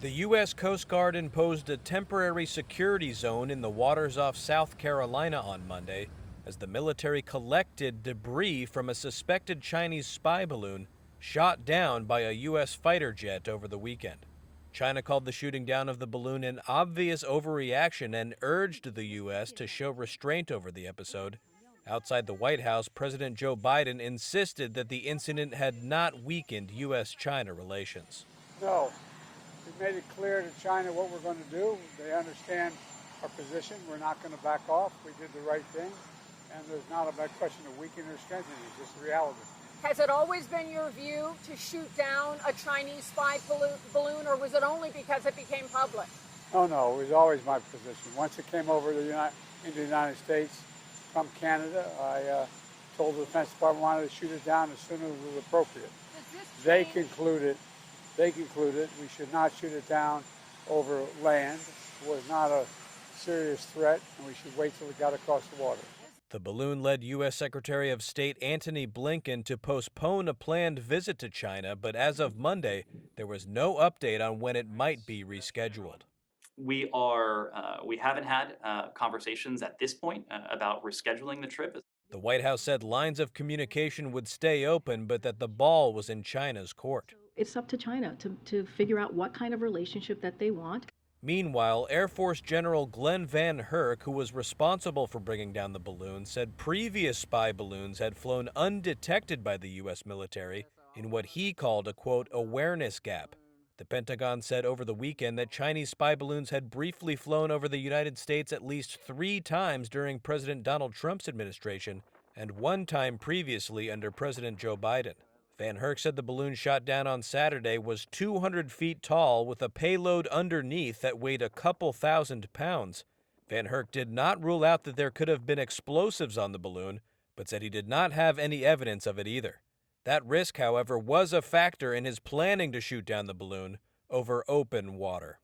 The U.S. Coast Guard imposed a temporary security zone in the waters off South Carolina on Monday as the military collected debris from a suspected Chinese spy balloon shot down by a U.S. fighter jet over the weekend. China called the shooting down of the balloon an obvious overreaction and urged the U.S. to show restraint over the episode. Outside the White House, President Joe Biden insisted that the incident had not weakened U.S.-China relations. No, we made it clear to China what we're going to do. They understand our position. We're not going to back off. We did the right thing, and there's not a bad question of weakening or strengthening. It's just the reality. Has it always been your view to shoot down a Chinese spy balloon, or was it only because it became public? Oh, no, it was always my position. Once it came over into the United States from Canada, I told the Defense Department I wanted to shoot it down as soon as it was appropriate. They concluded we should not shoot it down over land. It was not a serious threat, and we should wait till it got across the water. The balloon led U.S. Secretary of State Antony Blinken to postpone a planned visit to China, but as of Monday, there was no update on when it might be rescheduled. We haven't had conversations at this point about rescheduling the trip. The White House said lines of communication would stay open, but that the ball was in China's court. It's up to China to figure out what kind of relationship that they want. Meanwhile, Air Force General Glenn Van Herk, who was responsible for bringing down the balloon, said previous spy balloons had flown undetected by the U.S. military in what he called a, quote, awareness gap. The Pentagon said over the weekend that Chinese spy balloons had briefly flown over the United States at least 3 times during President Donald Trump's administration and 1 time previously under President Joe Biden. Van Herk said the balloon shot down on Saturday was 200 feet tall with a payload underneath that weighed a couple thousand pounds. Van Herk did not rule out that there could have been explosives on the balloon, but said he did not have any evidence of it either. That risk, however, was a factor in his planning to shoot down the balloon over open water.